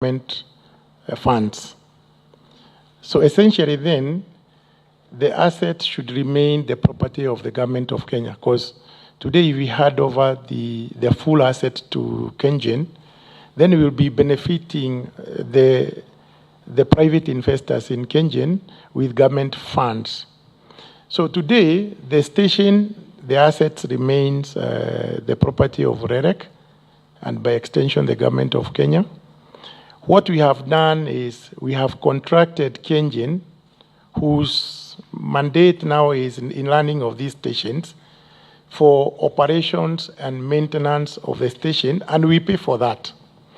government funds. So essentially then, the asset should remain the property of the government of Kenya, because today if we hand over the full asset to KenGen, then we will be benefiting the private investors in KenGen with government funds. So today, the station, the assets remains the property of REREC, and by extension, the government of Kenya. What we have done is we have contracted KenGen, whose mandate now is in running of these stations, for operations and maintenance of the station, and we pay for that.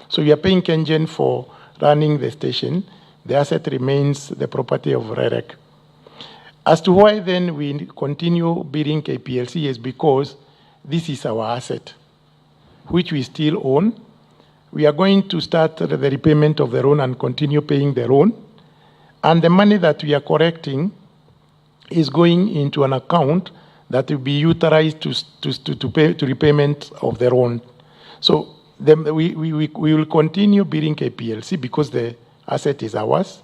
So we are paying KenGen for running the station. The asset remains the property of REREC. As to why then we continue bidding KPLC is because this is our asset, which we still own. We are going to start the repayment of the loan and continue paying the loan. And the money that we are collecting is going into an account that will be utilized to pay to repayment of the loan. So we will continue bidding KPLC because the asset is ours.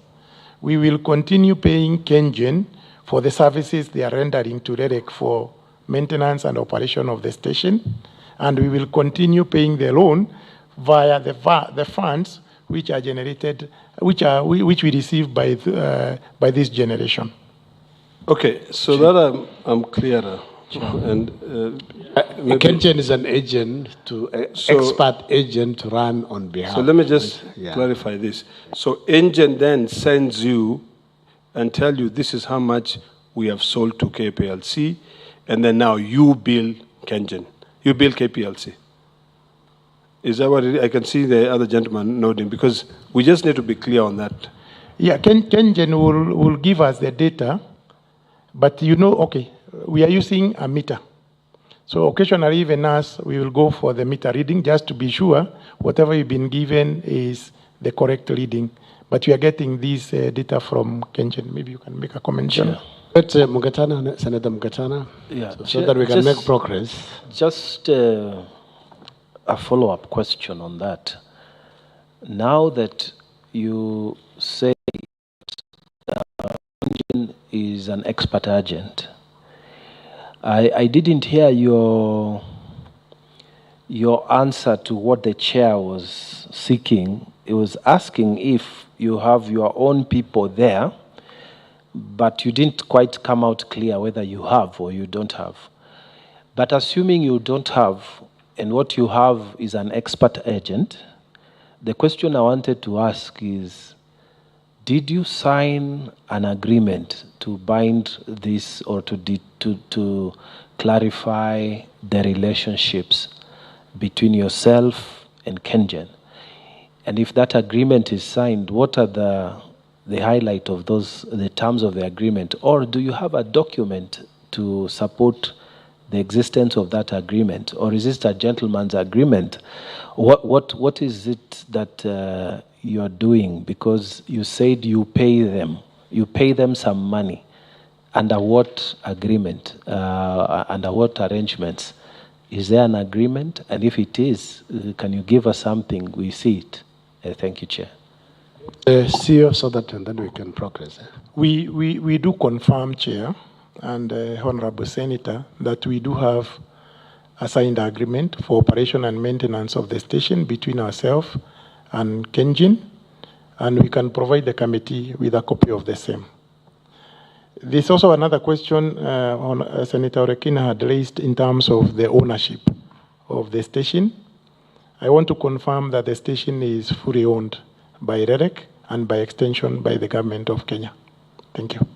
We will continue paying KenGen for the services they are rendering to REREC for maintenance and operation of the station. And we will continue paying the loan via the funds which are generated, which we receive by this generation. Okay, so that I'm clearer. And KenGen is an agent expert agent to run on behalf. So let me just clarify this. So KenGen then sends you and tell you this is how much we have sold to KPLC, and then now you bill KenGen. You bill KPLC. Is that what it is? I can see the other gentleman nodding, because we just need to be clear on that. Yeah, KenGen will give us the data, but okay, we are using a meter. So occasionally, even us, we will go for the meter reading just to be sure whatever you've been given is the correct reading. But we are getting this data from KenGen. Maybe you can make a comment. Sure. Let Senator Mugatana, so that we can make progress. Just a follow-up question on that. Now that you say KenGen is an expert agent, I didn't hear your answer to what the chair was seeking. It was asking if you have your own people there, but you didn't quite come out clear whether you have or you don't have. But assuming you don't have, and what you have is an expert agent, the question I wanted to ask is, did you sign an agreement to bind this or to clarify the relationships between yourself and KenGen? And if that agreement is signed, what are the highlight of the terms of the agreement? Or do you have a document to support the existence of that agreement? Or is this a gentleman's agreement? What is it that you're doing? Because you said you pay them some money. Under what agreement? Under what arrangements? Is there an agreement? And if it is, can you give us something? We see it. Thank you, Chair. CEO, so that and then we can progress. We do confirm, Chair, and Honorable Senator, that we do have a signed agreement for operation and maintenance of the station between ourselves and KenGen, and we can provide the committee with a copy of the same. There's also another question Senator Orekina had raised in terms of the ownership of the station. I want to confirm that the station is fully owned by REREC and by extension by the government of Kenya. Thank you.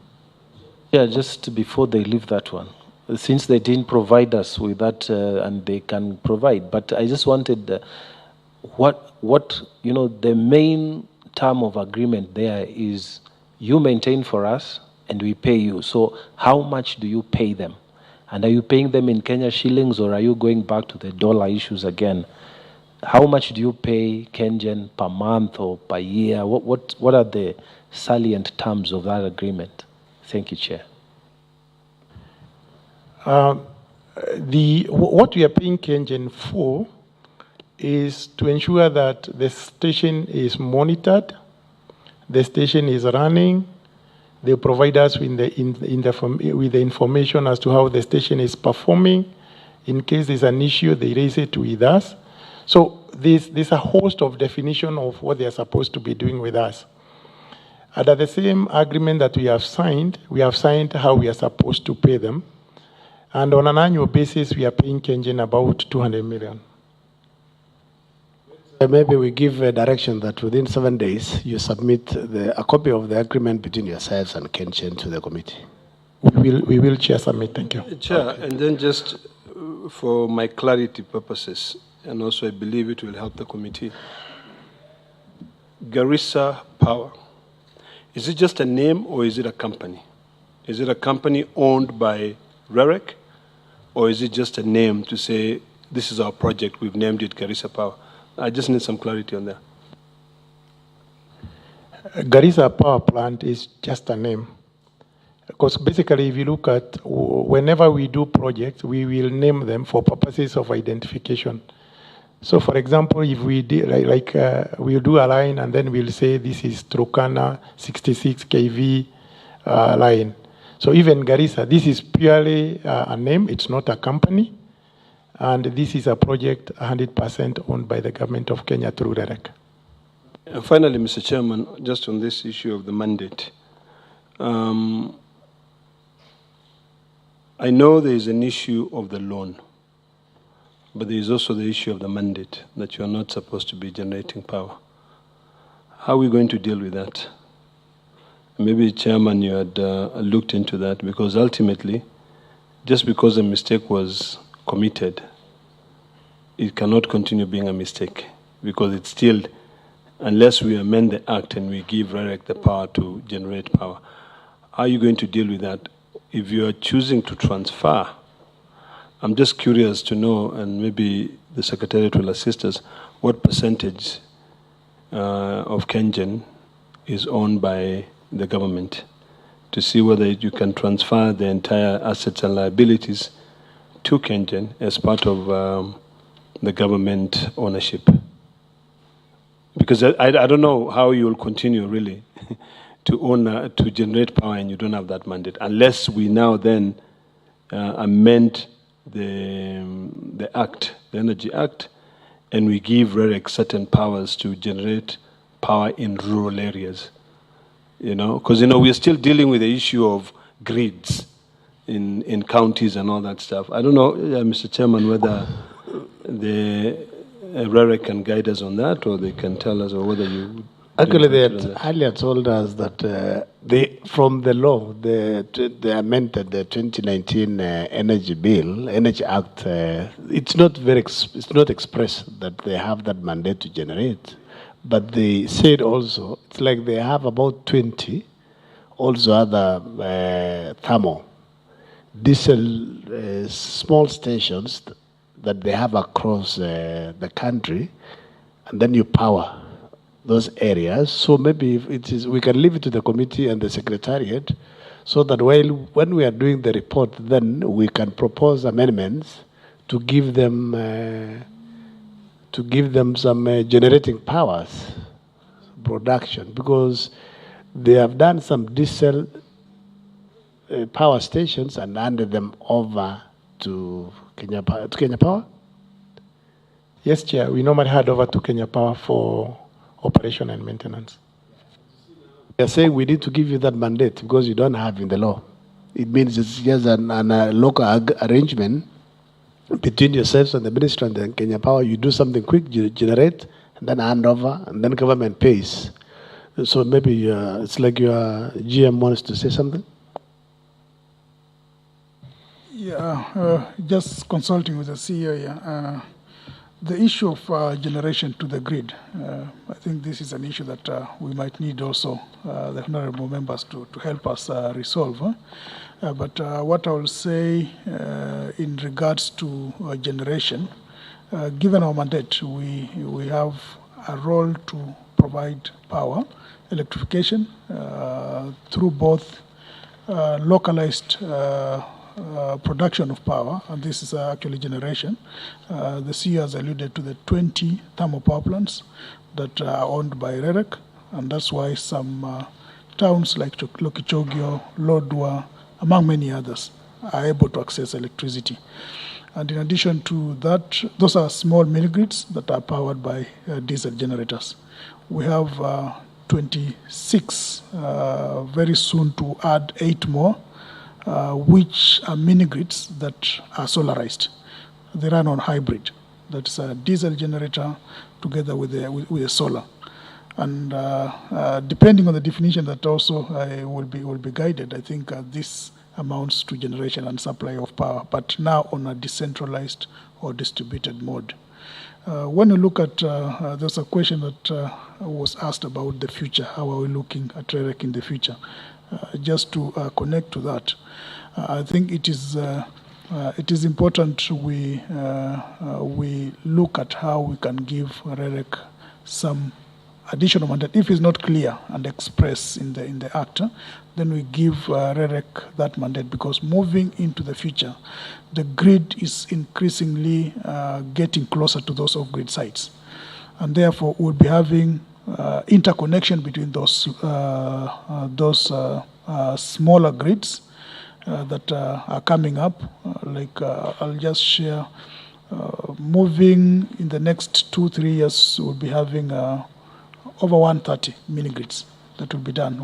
Yeah, just before they leave that one, since they didn't provide us with that and they can provide, but I just wanted what the main term of agreement there is you maintain for us and we pay you. So how much do you pay them? And are you paying them in Kenya shillings, or are you going back to the dollar issues again? How much do you pay KenGen per month or per year? What are the salient terms of that agreement? Thank you, Chair. What we are paying KenGen for is to ensure that the station is monitored, the station is running. They provide us with the information as to how the station is performing. In case there's an issue, they raise it with us. So there's a host of definition of what they are supposed to be doing with us. And at the same agreement that we have signed how we are supposed to pay them. And on an annual basis, we are paying KenGen about 200 million. Maybe we give a direction that within 7 days, you submit a copy of the agreement between yourselves and KenGen to the committee. We will, Chair, submit. Thank you. Chair, and then just for my clarity purposes, and also I believe it will help the committee. Garissa Power, is it just a name or is it a company? Is it a company owned by REREC, or is it just a name to say, this is our project, we've named it Garissa Power? I just need some clarity on that. Garissa Power Plant is just a name. Because basically, if you look at whenever we do projects, we will name them for purposes of identification. So, for example, if we do, we'll do a line and then we'll say this is Turkana 66 kV line. So even Garissa, this is purely a name, it's not a company. And this is a project 100% owned by the government of Kenya through REREC. And finally, Mr. Chairman, just on this issue of the mandate. I know there is an issue of the loan, but there is also the issue of the mandate, that you are not supposed to be generating power. How are we going to deal with that? Maybe, Chairman, you had looked into that, because ultimately, just because a mistake was committed, it cannot continue being a mistake, because it's still, unless we amend the act and we give REREC the power to generate power. How are you going to deal with that? If you are choosing to transfer, I'm just curious to know, and maybe the Secretariat will assist us, what percentage of KenGen is owned by the government, to see whether you can transfer the entire assets and liabilities to KenGen as part of the government ownership. Because I don't know how you will continue really to own, to generate power and you don't have that mandate, unless we now then amend the Act, the Energy Act, and we give REREC certain powers to generate power in rural areas. You know, because we're still dealing with the issue of grids in counties and all that stuff. I don't know, Mr. Chairman, whether the REREC can guide us on that, or they can tell us, or whether you... Actually, they had earlier told us that from the law, they amended the 2019 Energy Bill, Energy Act. It's not it's not expressed that they have that mandate to generate, but they said also it's like they have about 20, also other thermal, diesel small stations that they have across the country, and then you power those areas. So maybe if it is, we can leave it to the committee and the secretariat, so that when we are doing the report, then we can propose amendments to give them some generating powers production, because they have done some diesel power stations and handed them over to Kenya Power. Yes, Chair. We normally hand over to Kenya Power for operation and maintenance. They are saying we need to give you that mandate because you don't have in the law. It means it's just a local arrangement between yourselves and the minister and the Kenya Power. You do something quick, you generate, and then hand over, and then government pays. So maybe it's like your GM wants to say something. Yeah, just consulting with the CEO here. The issue of generation to the grid, I think this is an issue that we might need also the honorable members to help us resolve. But what I will say in regards to generation, given our mandate, we have a role to provide power, electrification, through both localized production of power, and this is actually generation. The CEO has alluded to the 20 thermal power plants that are owned by REREC, and that's why some towns like Lokichogio, Lodwar, among many others, are able to access electricity. And in addition to that, those are small mini-grids that are powered by diesel generators. We have 26, very soon to add 8 more, which are mini-grids that are solarized. They run on hybrid. That's a diesel generator together with a solar. And depending on the definition that also will be guided, I think this amounts to generation and supply of power, but now on a decentralized or distributed mode. When you look at, there's a question that was asked about the future. How are we looking at REREC in the future? Just to connect to that, I think it is important we look at how we can give REREC some additional mandate. If it's not clear and expressed in the Act, then we give REREC that mandate, because moving into the future, the grid is increasingly getting closer to those off-grid sites. And therefore, we'll be having interconnection between those smaller grids that are coming up. I'll just share, moving in the next 2-3 years, we'll be having over 130 mini-grids that will be done,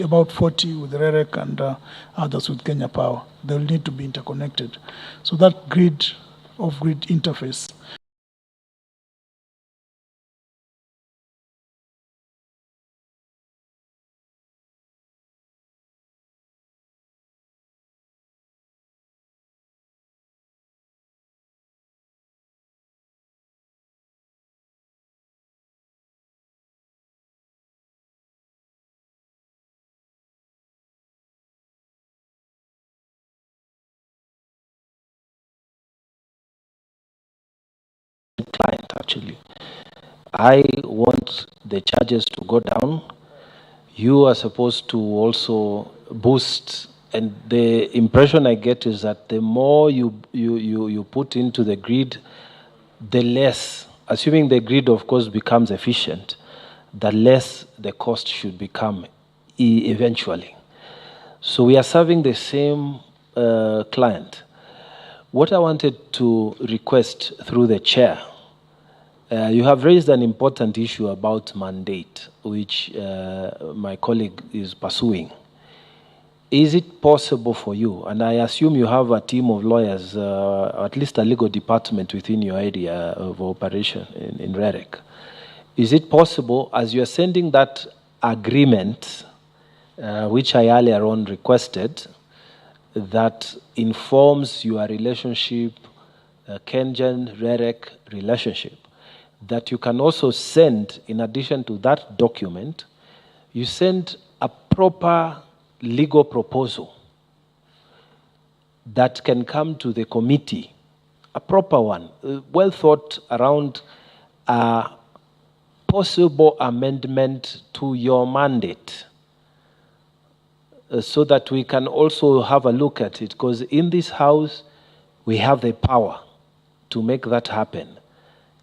about 40 with REREC and others with Kenya Power. They will need to be interconnected. So that grid, off-grid interface client, actually. I want the charges to go down. You are supposed to also boost, and the impression I get is that the more you put into the grid, the less, assuming the grid, of course, becomes efficient, the less the cost should become eventually. So we are serving the same client. What I wanted to request through the chair, you have raised an important issue about mandate, which my colleague is pursuing. Is it possible for you, and I assume you have a team of lawyers, at least a legal department within your area of operation in REREC, is it possible, as you are sending that agreement, which I earlier on requested, that informs your relationship, KenGen-REREC relationship, that you can also send, in addition to that document, you send a proper legal proposal that can come to the committee, a proper one, well thought around a possible amendment to your mandate, so that we can also have a look at it, because in this house, we have the power to make that happen.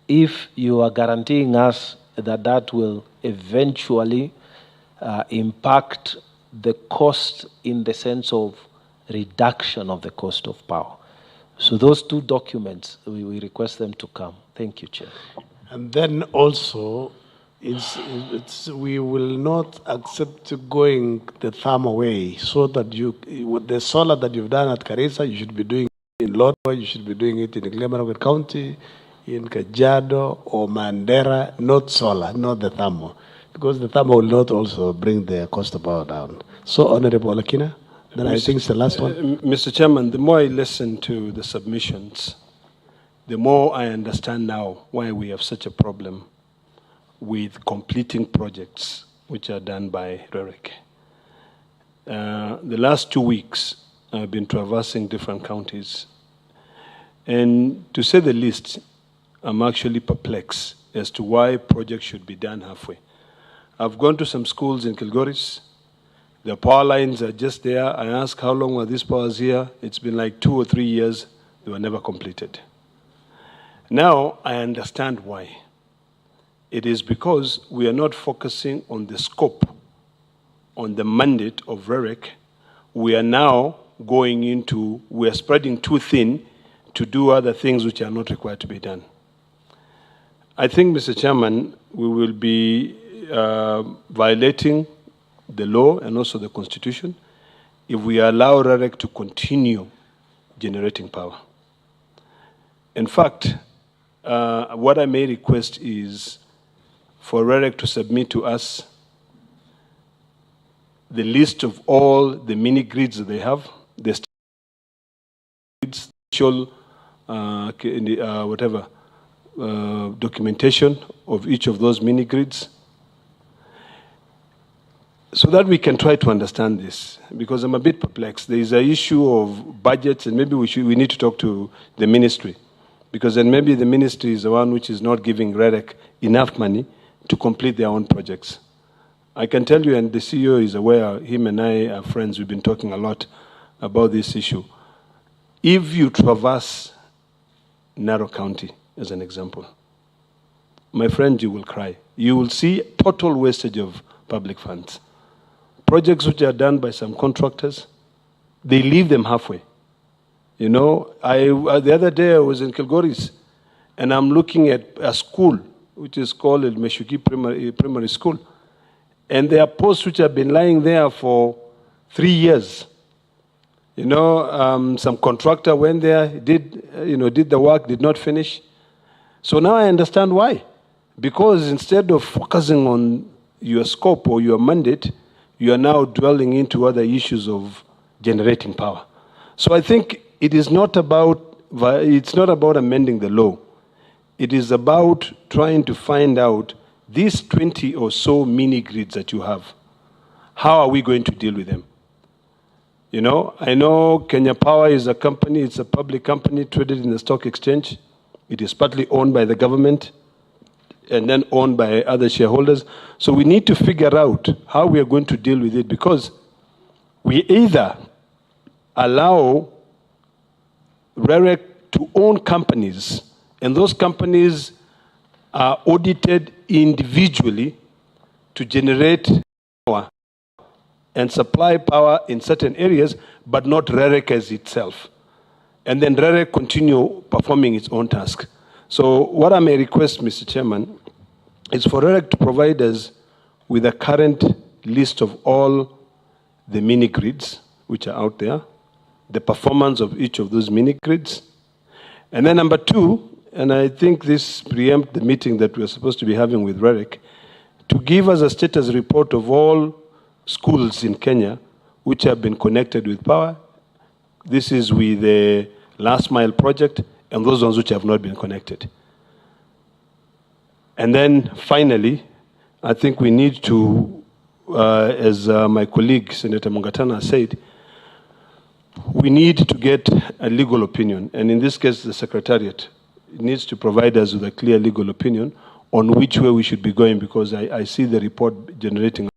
If you are guaranteeing us that that will eventually impact the cost in the sense of reduction of the cost of power. So those two documents, we request them to come. Thank you, Chair. And then also, we will not accept going the thermal way, so that the solar that you've done at Karisa, you should be doing it in Lodwar, you should be doing it in Gîikaro County, in Kajiado or Mandera, not solar, not the thermal, because the thermal will not also bring the cost of power down. So, Honorable Olakina, then I think it's the last one. Mr. Chairman, the more I listen to the submissions, the more I understand now why we have such a problem with completing projects which are done by REREC. The last 2 weeks, I've been traversing different counties. And to say the least, I'm actually perplexed as to why projects should be done halfway. I've gone to some schools in Kilgoris. The power lines are just there. I asked how long were these powers here? It's been like 2 or 3 years. They were never completed. Now I understand why. It is because we are not focusing on the scope, on the mandate of REREC. We are now going into, we are spreading too thin to do other things which are not required to be done. I think, Mr. Chairman, we will be violating the law and also the Constitution if we allow REREC to continue generating power. In fact, what I may request is for REREC to submit to us the list of all the mini grids that they have, the grids, documentation of each of those mini grids, so that we can try to understand this, because I'm a bit perplexed. There is an issue of budgets, and maybe we need to talk to the ministry, because then maybe the ministry is the one which is not giving REREC enough money to complete their own projects. I can tell you, and the CEO is aware, him and I are friends, we've been talking a lot about this issue. If you traverse Narok County, as an example, my friend, you will cry. You will see total wastage of public funds. Projects which are done by some contractors, they leave them halfway. You know, the other day I was in Kilgoris, and I'm looking at a school, which is called El Meshuki Primary School. And there are posts which have been lying there for 3 years. You know, some contractor went there, did the work, did not finish. So now I understand why. Because instead of focusing on your scope or your mandate, you are now dwelling into other issues of generating power. So I think it is not about, it's not about amending the law. It is about trying to find out these 20 or so mini grids that you have. How are we going to deal with them? You know, I know Kenya Power is a company, it's a public company traded in the stock exchange. It is partly owned by the government and then owned by other shareholders. So we need to figure out how we are going to deal with it, because we either allow REREC to own companies, and those companies are audited individually to generate power and supply power in certain areas, but not REREC as itself. And then REREC continue performing its own task. So what I may request, Mr. Chairman, is for REREC to provide us with a current list of all the mini grids which are out there, the performance of each of those mini grids. And then number two, and I think this preempts the meeting that we're supposed to be having with REREC, to give us a status report of all schools in Kenya which have been connected with power. This is with the last mile project, and those ones which have not been connected. And then finally, I think we need to, as my colleague Senator Mungatana said, we need to get a legal opinion, and in this case the Secretariat needs to provide us with a clear legal opinion on which way we should be going, because I see the report generating